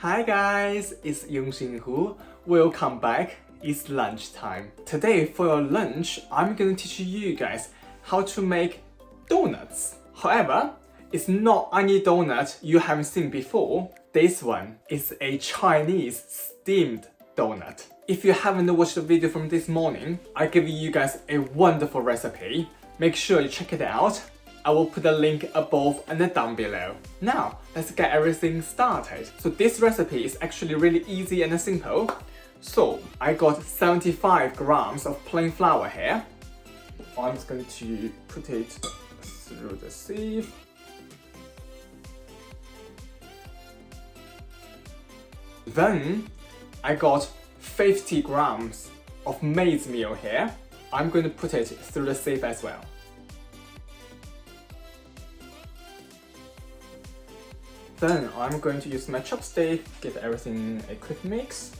Hi guys, it's Yongxin. Welcome back. It's lunchtime. Today for your lunch, I'm going to teach you guys how to make donuts. However, it's not any donut you haven't seen before. This one is a Chinese steamed donut. If you haven't watched the video from this morning, I give you guys a wonderful recipe. Make sure you check it out. I will put the link above and down below. Now, let's get everything started. So this recipe is actually really easy and simple. So I got 75 grams of plain flour here. I'm just going to put it through the sieve. Then I got 50 grams of maize meal here. I'm going to put it through the sieve as well. Then I'm going to use my chopstick, give everything a quick mix.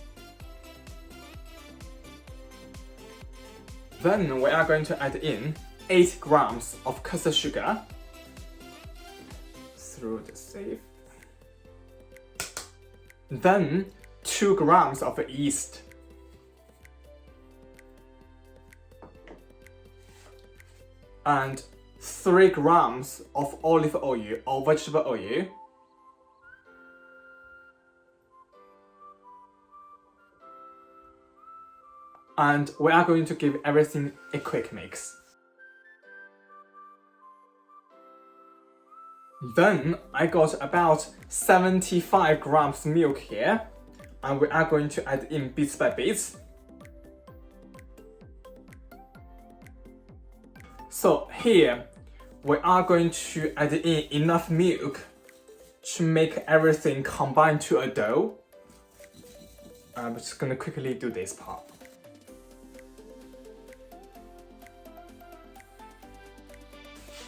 Then we are going to add in 8 grams of custard sugar through the sieve. Then 2 grams of yeast. And 3 grams of olive oil or vegetable oil. And we are going to give everything a quick mix. Then I got about 75 grams milk here, and we are going to add in bits by bits. So here we are going to add in enough milk to make everything combine to a dough. I'm just going to quickly do this part.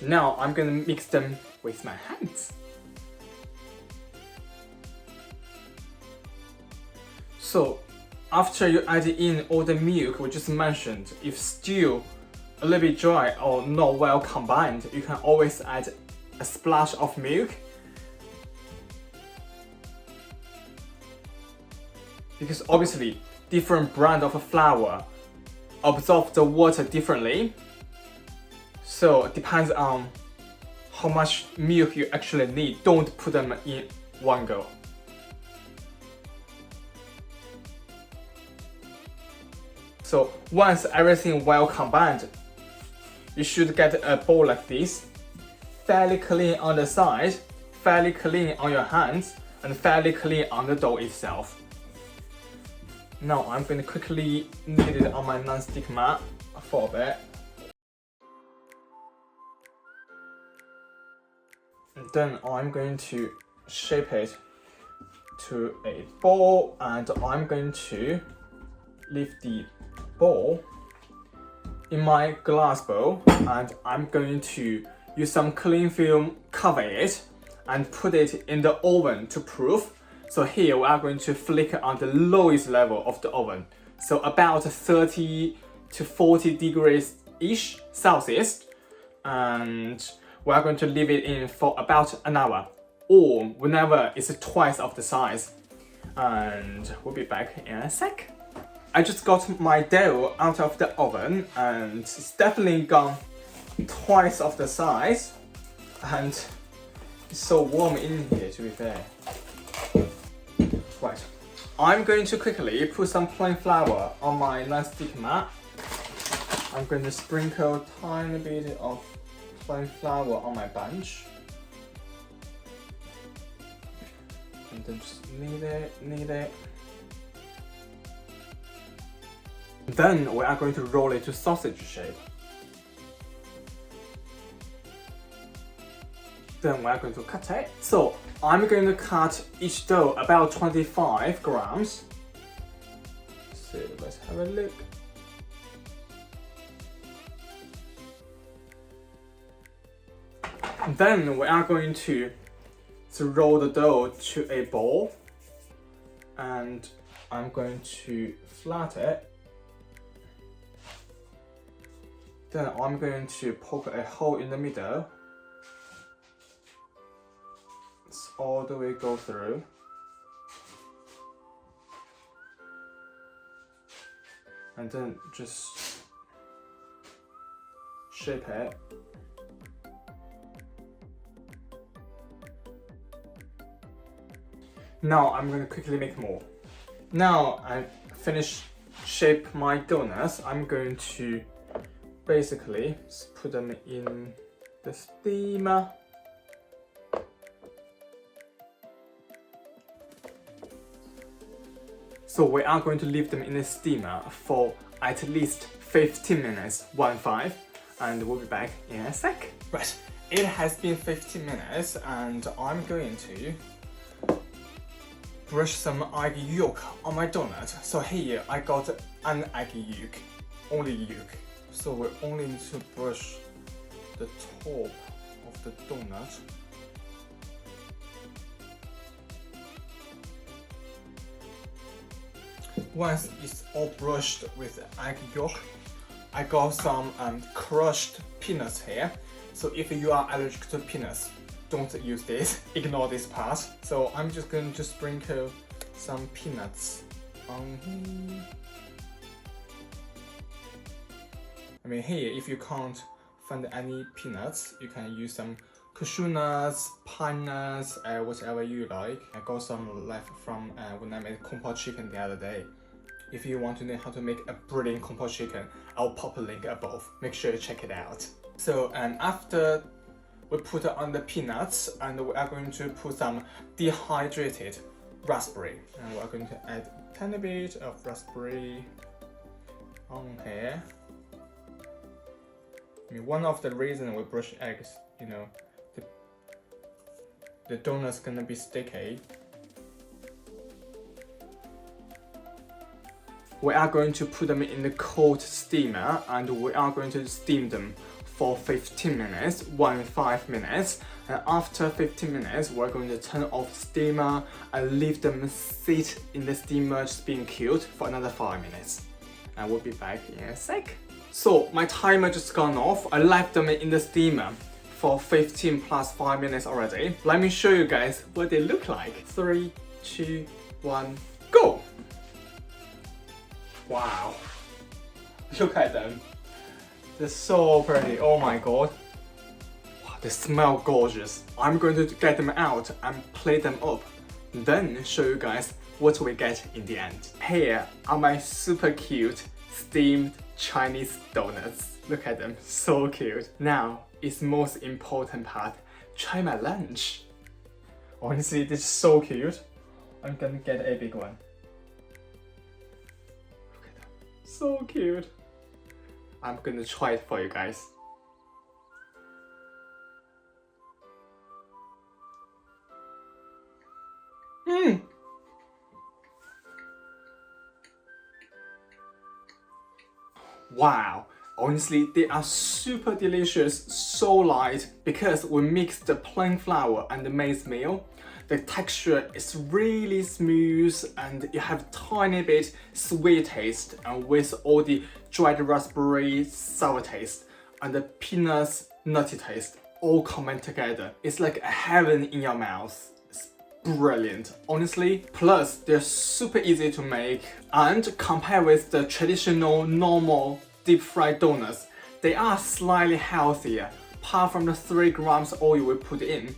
Now I'm gonna mix them with my hands. So after you add in all the milk we just mentioned, if still a little bit dry or not well combined, you can always add a splash of milk. Because obviously different brand of flour absorb the water differently. So it depends on how much milk you actually need. Don't put them in one go. So once everything well combined, you should get a bowl like this. Fairly clean on the side, fairly clean on your hands, and fairly clean on the dough itself. Now I'm going to quickly knead it on my non-stick mat for a bit. Then I'm going to shape it to a ball, and I'm going to leave the ball in my glass bowl, and I'm going to use some cling film, cover it, and put it in the oven to proof. So here we are going to flick on the lowest level of the oven, so about 30 to 40 degrees-ish Celsius, and we are going to leave it in for about an hour, or whenever it's twice of the size. And we'll be back in a sec. I just got my dough out of the oven, and it's definitely gone twice of the size, and it's so warm in here, to be fair. Right, I'm going to quickly put some plain flour on my non-stick mat. I'm going to sprinkle a tiny bit of plain flour on my bunch, and then just knead it. Then we are going to roll it to sausage shape. Then we are going to cut it. So I'm going to cut each dough about 25 grams. So let's have a look. Then we are going to roll the dough to a ball, and I'm going to flat it. Then I'm going to poke a hole in the middle. It's all the way go through. and then just shape it. Now I'm going to quickly make more. Now I finished shape my donuts. I'm going to basically put them in the steamer. So we are going to leave them in the steamer for at least 15 minutes, 1-5, and we'll be back in a sec. Right, it has been 15 minutes and I'm going to brush some egg yolk on my donut. So here I got an egg yolk, only yolk. So we only need to brush the top of the donut. Once it's all brushed with egg yolk, I got some crushed peanuts here. So if you are allergic to peanuts, don't use this, ignore this part. So I'm just going to sprinkle some peanuts on here. I mean here, if you can't find any peanuts, you can use some cashew nuts, pine nuts, whatever you like. I got some left from when I made kung pao chicken the other day. If you want to know how to make a brilliant kung pao chicken, I'll pop a link above. Make sure you check it out. So after we put on the peanuts, and we are going to put some dehydrated raspberry. And we are going to add a tiny bit of raspberry on here. I mean, one of the reasons we brush eggs, you know, the donut's gonna be sticky. We are going to put them in the cold steamer and we are going to steam them for 15 minutes, 1-5 minutes. And after 15 minutes, we're going to turn off the steamer and leave them sit in the steamer just being cooled for another 5 minutes. And we'll be back in a sec. So my timer just gone off. I left them in the steamer for 15 plus 5 minutes already. Let me show you guys what they look like. 3, 2, 1, go! Wow, look at them. They're so pretty, oh my god. Wow, they smell gorgeous. I'm going to get them out and plate them up, then show you guys what we get in the end. Here are my super cute steamed Chinese donuts. Look at them, so cute. Now, it's the most important part. Try my lunch. Honestly, this is so cute. I'm gonna get a big one. Look at them, so cute. I'm gonna try it for you guys. Wow, honestly, they are super delicious, so light, because we mixed the plain flour and the maize meal. The texture is really smooth and you have tiny bit sweet taste, and with all the dried raspberry sour taste and the peanuts nutty taste all combined together. It's like a heaven in your mouth. Brilliant, honestly. Plus, they're super easy to make, and compared with the traditional normal deep fried donuts, they are slightly healthier. Apart from the 3 grams oil we put in,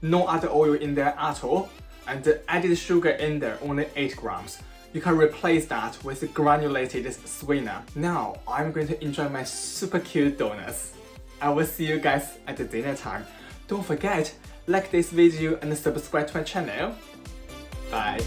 no other oil in there at all, and the added sugar in there only 8 grams. You can replace that with a granulated sweetener. Now, I'm going to enjoy my super cute donuts. I will see you guys at the dinner time. Don't forget, like this video and subscribe to my channel. Bye.